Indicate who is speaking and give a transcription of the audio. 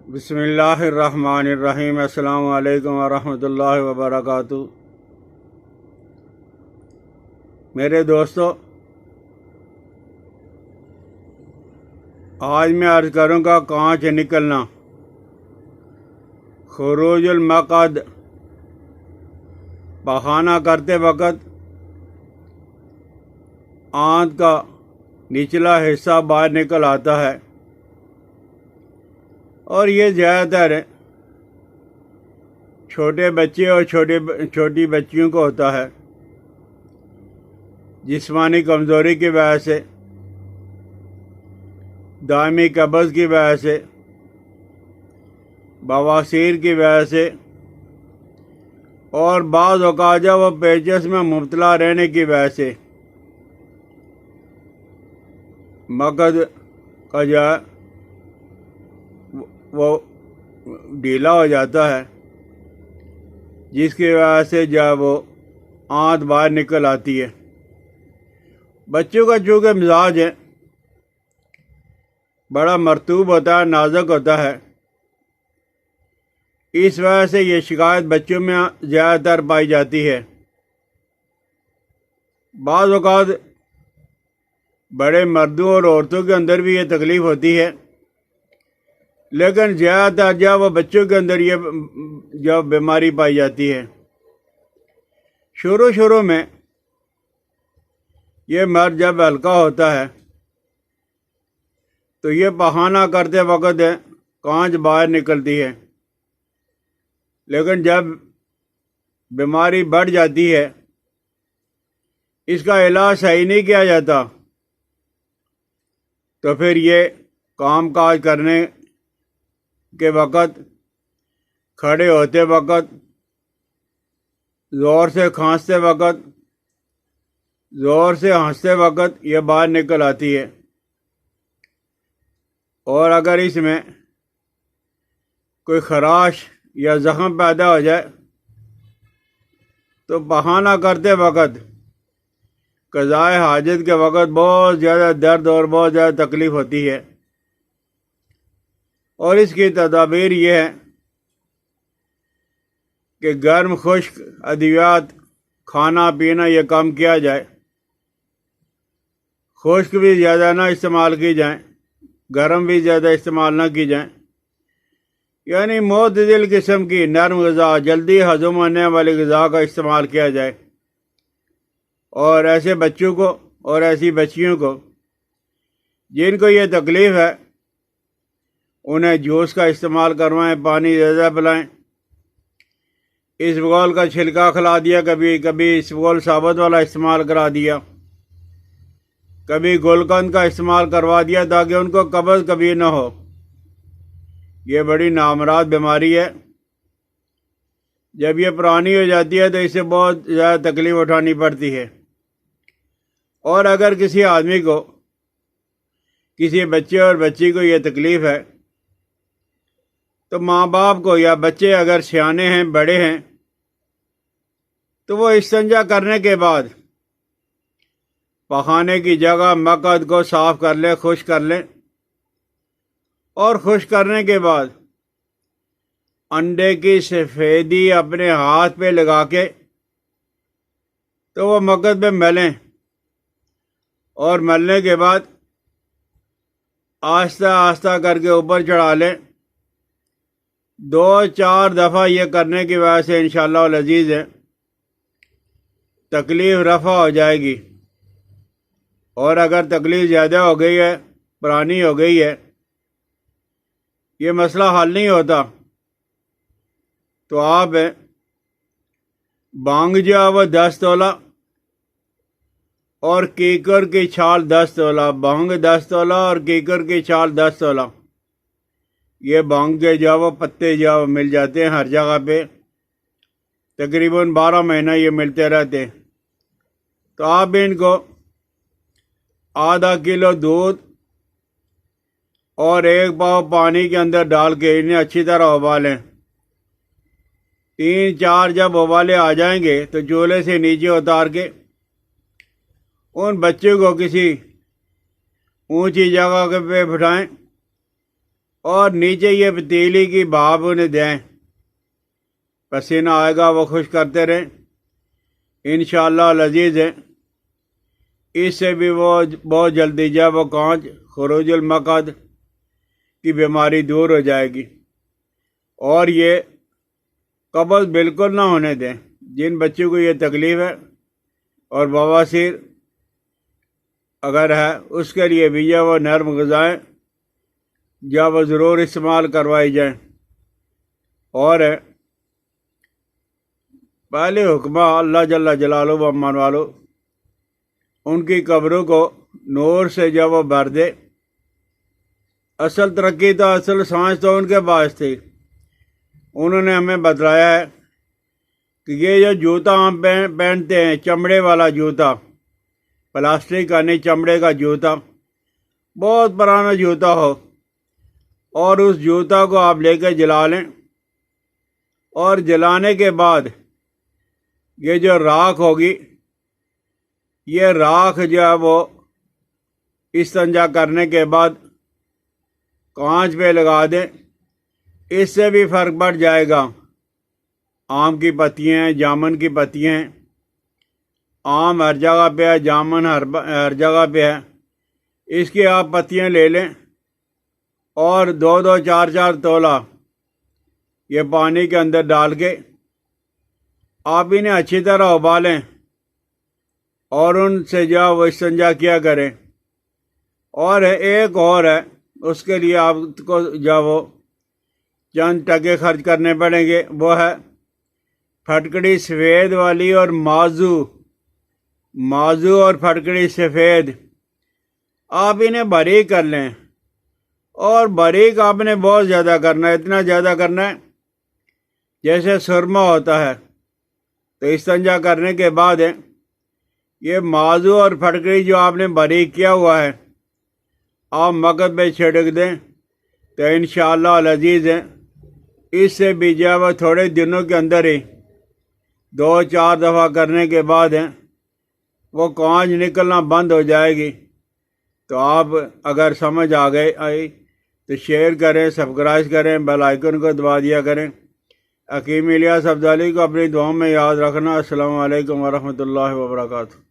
Speaker 1: بسم اللہ الرحمن الرحیم۔ السلام علیکم ورحمۃ اللہ وبرکاتہ۔ میرے دوستو، آج میں عرض کروں گا کانچ نکلنا، خروج المقعد۔ پخانہ کرتے وقت آنت کا نچلا حصہ باہر نکل آتا ہے، اور یہ زیادہ تر چھوٹے بچے اور چھوٹی بچیوں کو ہوتا ہے، جسمانی کمزوری کی وجہ سے، دائمی قبض کی وجہ سے، بواسیر کی وجہ سے، اور بعض اوقات جب وہ پیچس میں مبتلا رہنے کی وجہ سے مقعد کا جو ہے وہ ڈھیلا ہو جاتا ہے، جس کی وجہ سے جب وہ آنت باہر نکل آتی ہے۔ بچوں کا چونکہ مزاج ہے بڑا مرطوب ہوتا ہے، نازک ہوتا ہے، اس وجہ سے یہ شکایت بچوں میں زیادہ تر پائی جاتی ہے۔ بعض اوقات بڑے مردوں اور عورتوں کے اندر بھی یہ تکلیف ہوتی ہے، لیکن زیادہ تر جب وہ بچوں کے اندر یہ جب بیماری پائی جاتی ہے۔ شروع میں یہ مرض جب ہلکا ہوتا ہے تو یہ پخانہ کرتے وقت کانچ باہر نکلتی ہے، لیکن جب بیماری بڑھ جاتی ہے، اس کا علاج صحیح نہیں کیا جاتا، تو پھر یہ کام کاج کرنے کے وقت، کھڑے ہوتے وقت، زور سے کھانستے وقت، زور سے ہنستے وقت یہ باہر نکل آتی ہے۔ اور اگر اس میں کوئی خراش یا زخم پیدا ہو جائے تو پخانہ کرتے وقت، قضائے حاجت کے وقت بہت زیادہ درد اور بہت زیادہ تکلیف ہوتی ہے، اور اس کی تدابیر یہ ہے کہ گرم خشک ادویات، کھانا پینا یہ کم کیا جائے، خشک بھی زیادہ نہ استعمال کی جائیں، گرم بھی زیادہ استعمال نہ کی جائیں، یعنی معتدل قسم کی نرم غذا، جلدی ہضم ہونے والی غذا کا استعمال کیا جائے۔ اور ایسے بچوں کو اور ایسی بچیوں کو جن کو یہ تکلیف ہے، انہیں جوس کا استعمال کروائیں، پانی زیادہ پلائیں، اسبغول کا چھلکا کھلا دیا، کبھی اسبغول ثابت والا استعمال کرا دیا، کبھی گلقند کا استعمال کروا دیا، تاکہ ان کو قبض کبھی نہ ہو۔ یہ بڑی نامراد بیماری ہے، جب یہ پرانی ہو جاتی ہے تو اس سے بہت زیادہ تکلیف اٹھانی پڑتی ہے۔ اور اگر کسی آدمی کو، کسی بچے اور بچی کو یہ تکلیف ہے تو ماں باپ کو، یا بچے اگر سیانے ہیں، بڑے ہیں، تو وہ استنجا کرنے کے بعد پخانے کی جگہ مقعد کو صاف کر لیں، خشک کر لیں، اور خشک کرنے کے بعد انڈے کی سفیدی اپنے ہاتھ پہ لگا کے تو وہ مقعد پہ ملیں، اور ملنے کے بعد آہستہ آہستہ کر کے اوپر چڑھا لیں۔ 2-4 دفعہ یہ کرنے کی وجہ سے انشاءاللہ العزیز ہے تکلیف رفع ہو جائے گی۔ اور اگر تکلیف زیادہ ہو گئی ہے، پرانی ہو گئی ہے، یہ مسئلہ حل نہیں ہوتا، تو آپ بانگ جو ہے وہ 10 تولہ اور کیکر کی چھال 10 تولہ، بانگ 10 تولہ اور کیکر کی چھال 10 تولہ، یہ بانگ کے جو وہ پتے جو مل جاتے ہیں ہر جگہ پہ، تقریباً 12 مہینہ یہ ملتے رہتے ہیں، تو آپ ان کو ½ کلو دودھ اور 1 پاؤ پانی کے اندر ڈال کے انہیں اچھی طرح ابالیں۔ 3-4 جب ابالے آ جائیں گے تو چولہے سے نیچے اتار کے ان بچوں کو کسی اونچی جگہ پہ بٹھائیں اور نیچے یہ پتیلی کی بھاپ انہیں دیں، پسینہ آئے گا وہ خشک کرتے رہیں، انشاءاللہ لذیذ ہے۔ اس سے بھی وہ بہت جلدی جو ہے وہ کانچ خروج المقد کی بیماری دور ہو جائے گی۔ اور یہ قبض بالکل نہ ہونے دیں، جن بچوں کو یہ تکلیف ہے اور بواسیر اگر ہے اس کے لیے بھی جو وہ نرم غذائیں جو وہ ضرور استعمال کروائی جائیں۔ اور پہلے حکمہ اللہ جل جلالہ و امان والو ان کی قبروں کو نور سے جو وہ بھر دے۔ اصل ترقی تو اصل سائنس تو ان کے پاس تھی، انہوں نے ہمیں بتلایا ہے کہ یہ جو جوتا ہم پہنتے ہیں، چمڑے والا جوتا، پلاسٹک کا نہیں چمڑے کا جوتا، بہت پرانا جوتا ہو، اور اس جوتا کو آپ لے کے جلا لیں، اور جلانے کے بعد یہ جو راکھ ہوگی، یہ راکھ جو ہے وہ استنجا کرنے کے بعد کانچ پہ لگا دیں، اس سے بھی فرق پڑ جائے گا۔ آم کی پتیاں ہیں، جامن کی پتیاں ہیں، آم ہر جگہ پہ ہے، جامن ہر جگہ پہ ہے، اس کی آپ پتیاں لے لیں اور 2-2 4-4 تولہ یہ پانی کے اندر ڈال کے آپ انہیں اچھی طرح ابالیں اور ان سے جو وہ استنجا کیا کریں۔ اور ایک اور ہے، اس کے لیے آپ کو جو وہ چند ٹکے خرچ کرنے پڑیں گے، وہ ہے پھٹکڑی سفید والی اور مازو اور پھٹکڑی سفید۔ آپ انہیں باریک کر لیں، اور باریک آپ نے بہت زیادہ کرنا ہے، اتنا زیادہ کرنا ہے جیسے سرما ہوتا ہے۔ تو استنجا کرنے کے بعد یہ مازو اور پھٹکڑی جو آپ نے باریک کیا ہوا ہے آپ مقد پہ چھڑک دیں، تو انشاءاللہ العزیز ہے اس سے بھی جو وہ تھوڑے دنوں کے اندر ہی 2-4 دفعہ کرنے کے بعد وہ کانچ نکلنا بند ہو جائے گی۔ تو آپ اگر سمجھ آئی تو شیئر کریں، سبسکرائب کریں، بیل آئیکن کو دبا دیا کریں۔ حکیم الیاس افضالی کو اپنی دعاؤں میں یاد رکھنا۔ السلام علیکم ورحمۃ اللہ وبرکاتہ۔